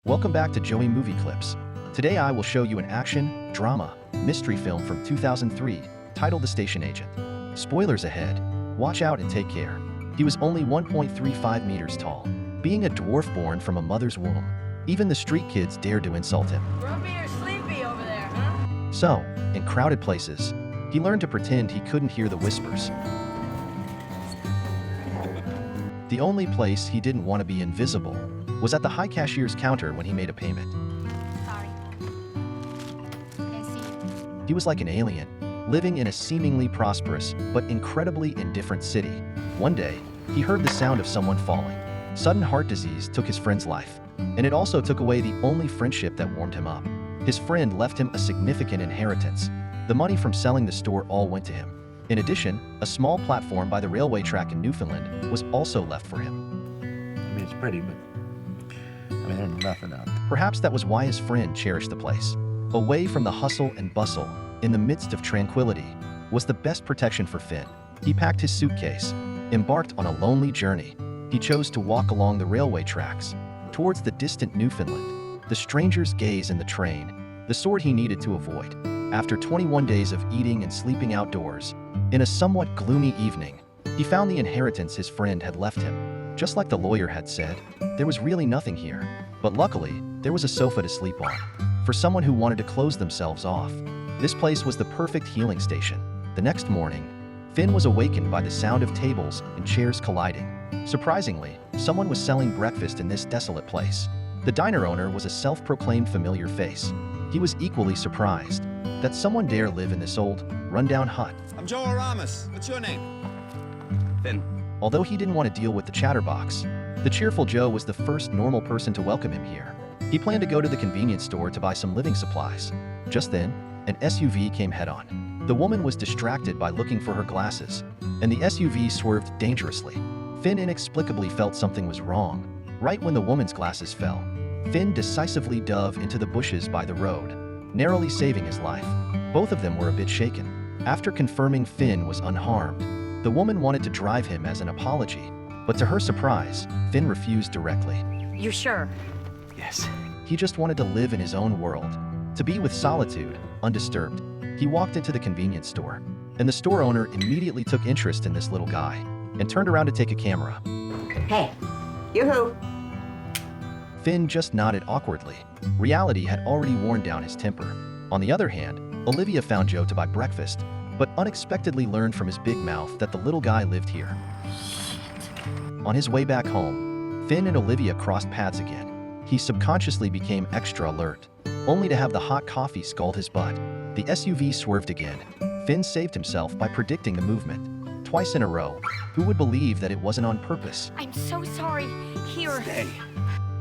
Welcome back to Joey Movie Clips. Today I will show you an action, drama, mystery film from 2003 titled The Station Agent. Spoilers ahead. Watch out and take care. He was only 1.35 meters tall, being a dwarf born from a mother's womb. Even the street kids dared to insult him. Grumpy or sleepy over there, huh? So, in crowded places, he learned to pretend he couldn't hear the whispers. The only place he didn't want to be invisible was at the high cashier's counter when he made a payment. Sorry. I see you. He was like an alien, living in a seemingly prosperous but incredibly indifferent city. One day, he heard the sound of someone falling. Sudden heart disease took his friend's life, and it also took away the only friendship that warmed him up. His friend left him a significant inheritance. The money from selling the store all went to him. In addition, a small platform by the railway track in Newfoundland was also left for him. I mean, it's pretty, but there's nothing out there. Perhaps that was why his friend cherished the place. Away from the hustle and bustle, in the midst of tranquility, was the best protection for Finn. He packed his suitcase, embarked on a lonely journey. He chose to walk along the railway tracks, towards the distant Newfoundland. The stranger's gaze in the train, the sort he needed to avoid. After 21 days of eating and sleeping outdoors, in a somewhat gloomy evening, he found the inheritance his friend had left him. Just like the lawyer had said, there was really nothing here. But luckily, there was a sofa to sleep on. For someone who wanted to close themselves off, this place was the perfect healing station. The next morning, Finn was awakened by the sound of tables and chairs colliding. Surprisingly, someone was selling breakfast in this desolate place. The diner owner was a self-proclaimed familiar face. He was equally surprised that someone dare live in this old, rundown hut. I'm Joe Ramos. What's your name? Finn. Although he didn't want to deal with the chatterbox, the cheerful Joe was the first normal person to welcome him here. He planned to go to the convenience store to buy some living supplies. Just then, an SUV came head-on. The woman was distracted by looking for her glasses, and the SUV swerved dangerously. Finn inexplicably felt something was wrong. Right when the woman's glasses fell, Finn decisively dove into the bushes by the road, narrowly saving his life. Both of them were a bit shaken. After confirming Finn was unharmed, the woman wanted to drive him as an apology, but to her surprise, Finn refused directly. You sure? Yes. He just wanted to live in his own world, to be with solitude, undisturbed. He walked into the convenience store, and the store owner immediately took interest in this little guy and turned around to take a camera. Hey, yoo-hoo. Finn just nodded awkwardly. Reality had already worn down his temper. On the other hand, Olivia found Joe to buy breakfast, but unexpectedly learned from his big mouth that the little guy lived here. On his way back home, Finn and Olivia crossed paths again. He subconsciously became extra alert, only to have the hot coffee scald his butt. The SUV swerved again. Finn saved himself by predicting the movement. Twice in a row. Who would believe that it wasn't on purpose? I'm so sorry. Here. Hey.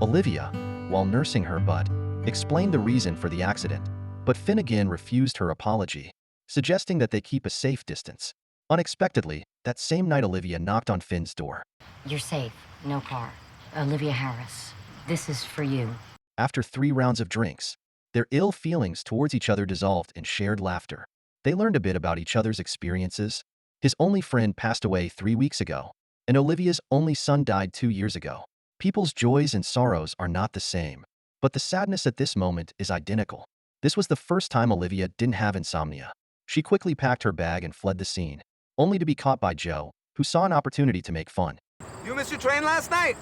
Olivia, while nursing her butt, explained the reason for the accident, but Finn again refused her apology, suggesting that they keep a safe distance. Unexpectedly, that same night Olivia knocked on Finn's door. You're safe. No car. Olivia Harris. This is for you. After 3 rounds of drinks, their ill feelings towards each other dissolved in shared laughter. They learned a bit about each other's experiences. His only friend passed away 3 weeks ago, and Olivia's only son died 2 years ago. People's joys and sorrows are not the same, but the sadness at this moment is identical. This was the first time Olivia didn't have insomnia. She quickly packed her bag and fled the scene, only to be caught by Joe, who saw an opportunity to make fun. You missed your train last night?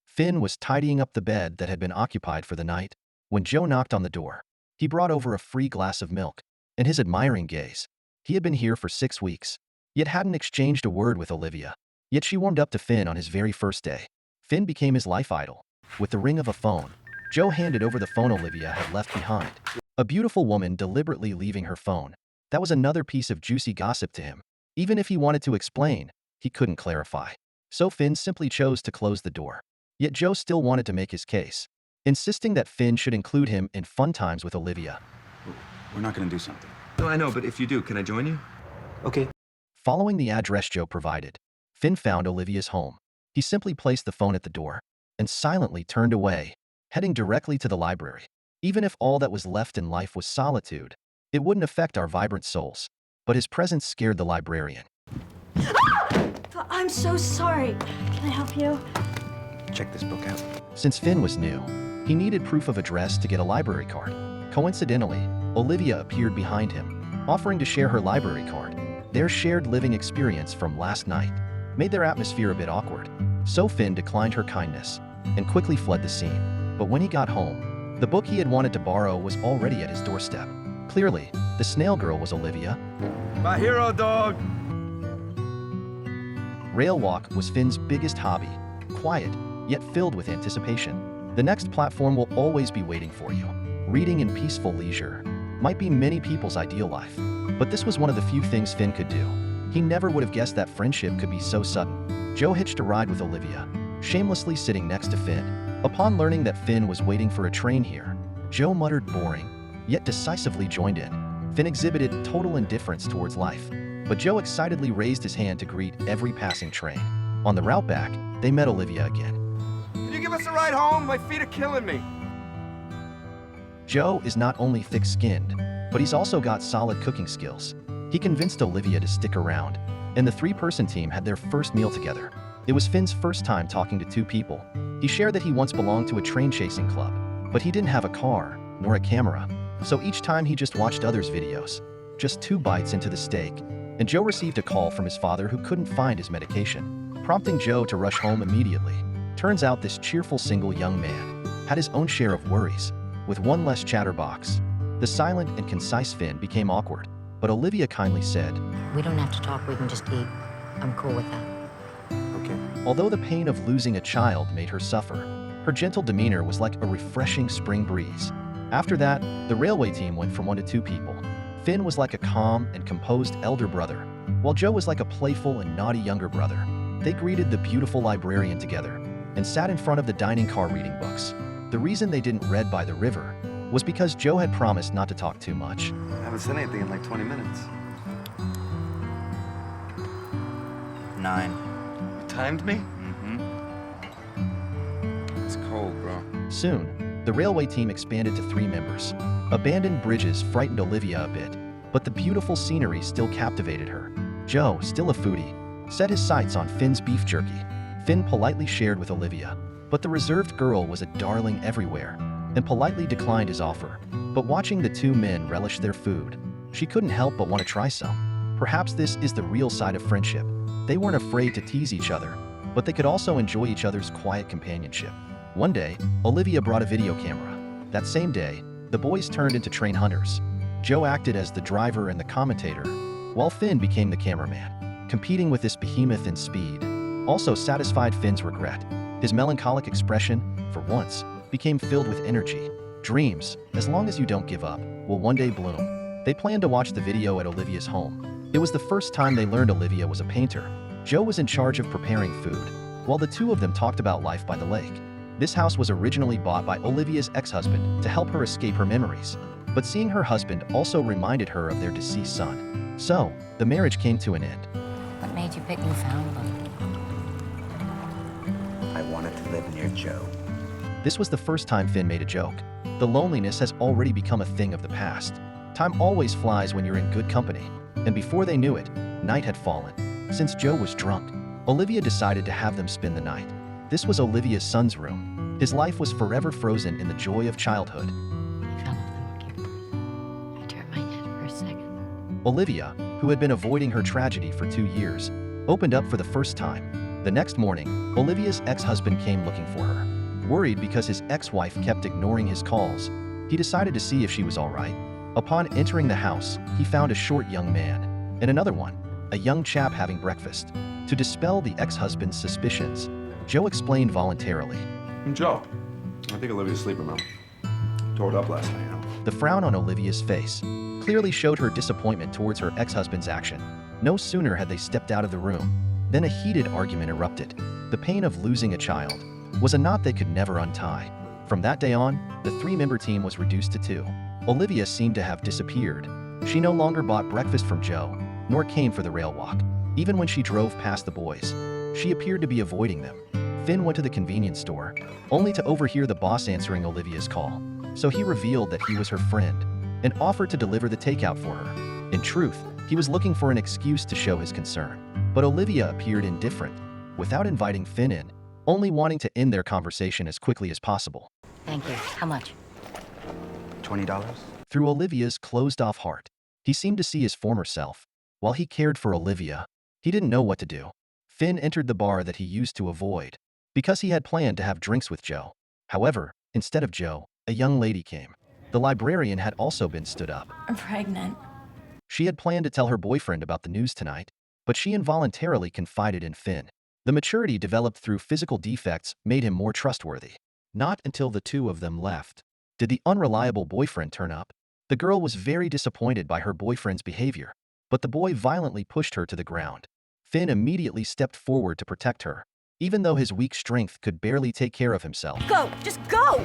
Finn was tidying up the bed that had been occupied for the night when Joe knocked on the door. He brought over a free glass of milk and his admiring gaze. He had been here for 6 weeks, yet hadn't exchanged a word with Olivia. Yet she warmed up to Finn on his very first day. Finn became his life idol. With the ring of a phone, Joe handed over the phone Olivia had left behind. A beautiful woman deliberately leaving her phone. That was another piece of juicy gossip to him. Even if he wanted to explain, he couldn't clarify. So Finn simply chose to close the door. Yet Joe still wanted to make his case, insisting that Finn should include him in fun times with Olivia. We're not gonna do something. No, I know, but if you do, can I join you? Okay. Following the address Joe provided, Finn found Olivia's home. He simply placed the phone at the door and silently turned away, heading directly to the library. Even if all that was left in life was solitude, it wouldn't affect our vibrant souls. But his presence scared the librarian. I'm so sorry. Can I help you? Check this book out. Since Finn was new, he needed proof of address to get a library card. Coincidentally, Olivia appeared behind him, offering to share her library card. Their shared living experience from last night made their atmosphere a bit awkward, so Finn declined her kindness and quickly fled the scene. But when he got home, the book he had wanted to borrow was already at his doorstep. Clearly, the snail girl was Olivia. My hero dog! Rail walk was Finn's biggest hobby, quiet, yet filled with anticipation. The next platform will always be waiting for you. Reading in peaceful leisure might be many people's ideal life, but this was one of the few things Finn could do. He never would have guessed that friendship could be so sudden. Joe hitched a ride with Olivia, shamelessly sitting next to Finn. Upon learning that Finn was waiting for a train here, Joe muttered boring, yet decisively joined in. Finn exhibited total indifference towards life, but Joe excitedly raised his hand to greet every passing train. On the route back, they met Olivia again. Can you give us a ride home? My feet are killing me. Joe is not only thick-skinned, but he's also got solid cooking skills. He convinced Olivia to stick around, and the three-person team had their first meal together. It was Finn's first time talking to two people. He shared that he once belonged to a train-chasing club, but he didn't have a car, nor a camera, so each time he just watched others' videos. Just 2 bites into the steak, and Joe received a call from his father who couldn't find his medication, prompting Joe to rush home immediately. Turns out this cheerful single young man had his own share of worries. With one less chatterbox, the silent and concise Finn became awkward, but Olivia kindly said, We don't have to talk, we can just eat. I'm cool with that. Okay. although the pain of losing a child made her suffer, her gentle demeanor was like a refreshing spring breeze. After that, the railway team went from 1 to 2 people. Finn was like a calm and composed elder brother, while Joe was like a playful and naughty younger brother. They greeted the beautiful librarian together and sat in front of the dining car reading books. The reason they didn't read by the river was because Joe had promised not to talk too much. I haven't said anything in like 20 minutes. 9. You timed me? Mm-hmm. It's cold, bro. Soon, the railway team expanded to 3 members. Abandoned bridges frightened Olivia a bit, but the beautiful scenery still captivated her. Joe, still a foodie, set his sights on Finn's beef jerky. Finn politely shared with Olivia, but the reserved girl was a darling everywhere and politely declined his offer. But watching the 2 men relish their food, she couldn't help but want to try some. Perhaps this is the real side of friendship. They weren't afraid to tease each other, but they could also enjoy each other's quiet companionship. One day, Olivia brought a video camera. That same day, the boys turned into train hunters. Joe acted as the driver and the commentator, while Finn became the cameraman, competing with this behemoth in speed. Also satisfied Finn's regret. His melancholic expression, for once, became filled with energy. Dreams, as long as you don't give up, will one day bloom. They planned to watch the video at Olivia's home. It was the first time they learned Olivia was a painter. Joe was in charge of preparing food, while the 2 of them talked about life by the lake. This house was originally bought by Olivia's ex-husband to help her escape her memories, but seeing her husband also reminded her of their deceased son. So, the marriage came to an end. What made you pick Newfoundland? I wanted to live near Joe. This was the first time Finn made a joke. The loneliness has already become a thing of the past. Time always flies when you're in good company, and before they knew it, night had fallen. Since Joe was drunk, Olivia decided to have them spend the night. This was Olivia's son's room. His life was forever frozen in the joy of childhood. I fell off the monkey. I turned my head for a second. Olivia, who had been avoiding her tragedy for 2 years, opened up for the first time. The next morning, Olivia's ex-husband came looking for her. Worried because his ex-wife kept ignoring his calls, he decided to see if she was all right. Upon entering the house, he found a short young man and another one, a young chap having breakfast. To dispel the ex-husband's suspicions, Joe explained voluntarily. Joe. I think Olivia's sleeping, Mom. Tore it up last night, The frown on Olivia's face clearly showed her disappointment towards her ex-husband's action. No sooner had they stepped out of the room than a heated argument erupted. The pain of losing a child was a knot they could never untie. From that day on, the 3-member team was reduced to 2. Olivia seemed to have disappeared. She no longer bought breakfast from Joe, nor came for the rail walk. Even when she drove past the boys, she appeared to be avoiding them. Finn went to the convenience store, only to overhear the boss answering Olivia's call. So he revealed that he was her friend and offered to deliver the takeout for her. In truth, he was looking for an excuse to show his concern. But Olivia appeared indifferent. Without inviting Finn in, only wanting to end their conversation as quickly as possible. Thank you. How much? $20? Through Olivia's closed-off heart, he seemed to see his former self. While he cared for Olivia, he didn't know what to do. Finn entered the bar that he used to avoid, because he had planned to have drinks with Joe. However, instead of Joe, a young lady came. The librarian had also been stood up. I'm pregnant. She had planned to tell her boyfriend about the news tonight, but she involuntarily confided in Finn. The maturity developed through physical defects made him more trustworthy. Not until the two of them left did the unreliable boyfriend turn up. The girl was very disappointed by her boyfriend's behavior, but the boy violently pushed her to the ground. Finn immediately stepped forward to protect her, even though his weak strength could barely take care of himself. Go! Just go!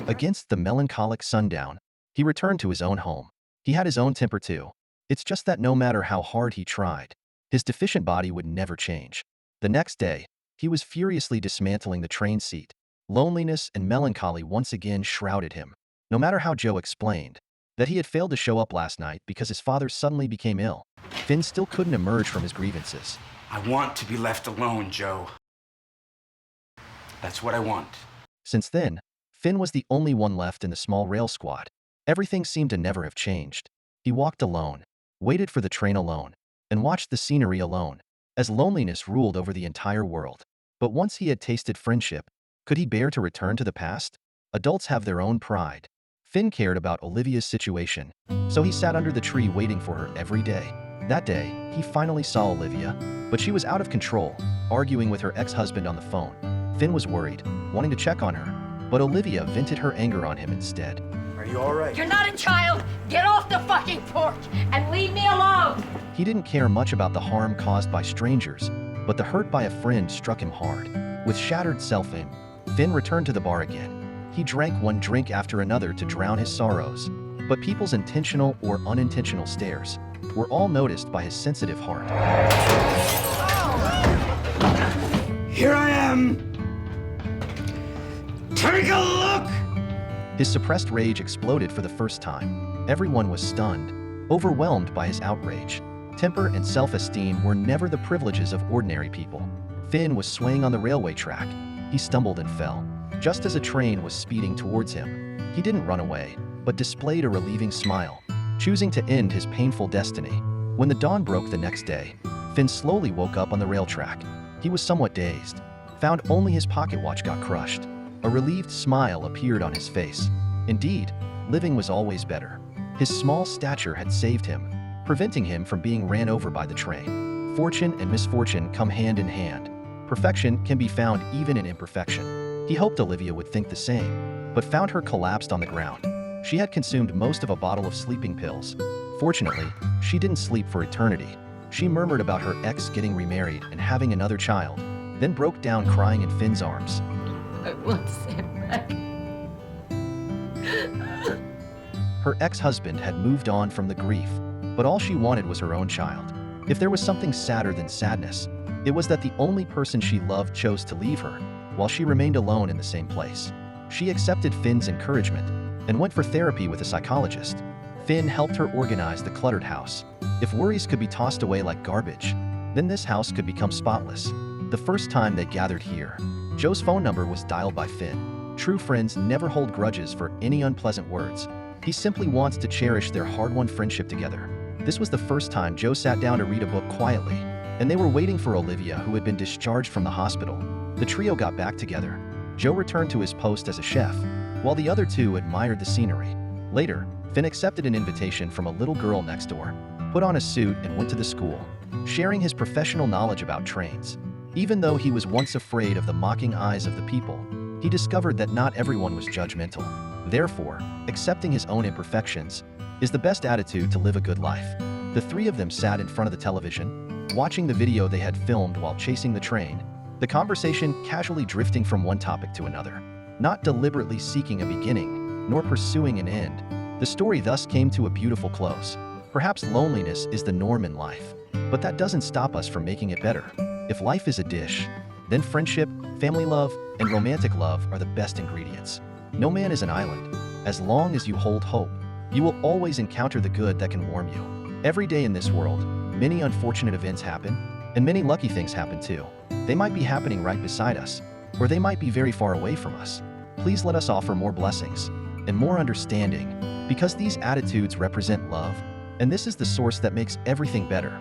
Against the melancholic sundown, he returned to his own home. He had his own temper too. It's just that no matter how hard he tried, his deficient body would never change. The next day, he was furiously dismantling the train seat. Loneliness and melancholy once again shrouded him. No matter how Joe explained that he had failed to show up last night because his father suddenly became ill, Finn still couldn't emerge from his grievances. I want to be left alone, Joe. That's what I want. Since then, Finn was the only one left in the small rail squad. Everything seemed to never have changed. He walked alone, waited for the train alone, and watched the scenery alone, as loneliness ruled over the entire world. But once he had tasted friendship, could he bear to return to the past? Adults have their own pride. Finn cared about Olivia's situation, so he sat under the tree waiting for her every day. That day, he finally saw Olivia, but she was out of control, arguing with her ex-husband on the phone. Finn was worried, wanting to check on her, but Olivia vented her anger on him instead. Are you all right? You're not a child! Get off the fucking porch and leave me alone! He didn't care much about the harm caused by strangers, but the hurt by a friend struck him hard. With shattered self-esteem, Finn returned to the bar again. He drank one drink after another to drown his sorrows, but people's intentional or unintentional stares were all noticed by his sensitive heart. Here I am! Take a look! His suppressed rage exploded for the first time. Everyone was stunned, overwhelmed by his outrage. Temper and self-esteem were never the privileges of ordinary people. Finn was swaying on the railway track. He stumbled and fell, just as a train was speeding towards him. He didn't run away, but displayed a relieving smile, choosing to end his painful destiny. When the dawn broke the next day, Finn slowly woke up on the rail track. He was somewhat dazed, found only his pocket watch got crushed. A relieved smile appeared on his face. Indeed, living was always better. His small stature had saved him, preventing him from being ran over by the train. Fortune and misfortune come hand in hand. Perfection can be found even in imperfection. He hoped Olivia would think the same, but found her collapsed on the ground. She had consumed most of a bottle of sleeping pills. Fortunately, she didn't sleep for eternity. She murmured about her ex getting remarried and having another child, then broke down crying in Finn's arms. I want Sam back. Her ex-husband had moved on from the grief, but all she wanted was her own child. If there was something sadder than sadness, it was that the only person she loved chose to leave her, while she remained alone in the same place. She accepted Finn's encouragement and went for therapy with a psychologist. Finn helped her organize the cluttered house. If worries could be tossed away like garbage, then this house could become spotless. The first time they gathered here, Joe's phone number was dialed by Finn. True friends never hold grudges for any unpleasant words. He simply wants to cherish their hard-won friendship together. This was the first time Joe sat down to read a book quietly, and they were waiting for Olivia, who had been discharged from the hospital. The trio got back together. Joe returned to his post as a chef, while the other two admired the scenery. Later, Finn accepted an invitation from a little girl next door, put on a suit and went to the school, sharing his professional knowledge about trains. Even though he was once afraid of the mocking eyes of the people, he discovered that not everyone was judgmental. Therefore, accepting his own imperfections is the best attitude to live a good life. The three of them sat in front of the television, watching the video they had filmed while chasing the train, the conversation casually drifting from one topic to another, not deliberately seeking a beginning, nor pursuing an end. The story thus came to a beautiful close. Perhaps loneliness is the norm in life, but that doesn't stop us from making it better. If life is a dish, then friendship, family love, and romantic love are the best ingredients. No man is an island. As long as you hold hope, you will always encounter the good that can warm you. Every day in this world, many unfortunate events happen, and many lucky things happen too. They might be happening right beside us, or they might be very far away from us. Please let us offer more blessings and more understanding, because these attitudes represent love, and this is the source that makes everything better.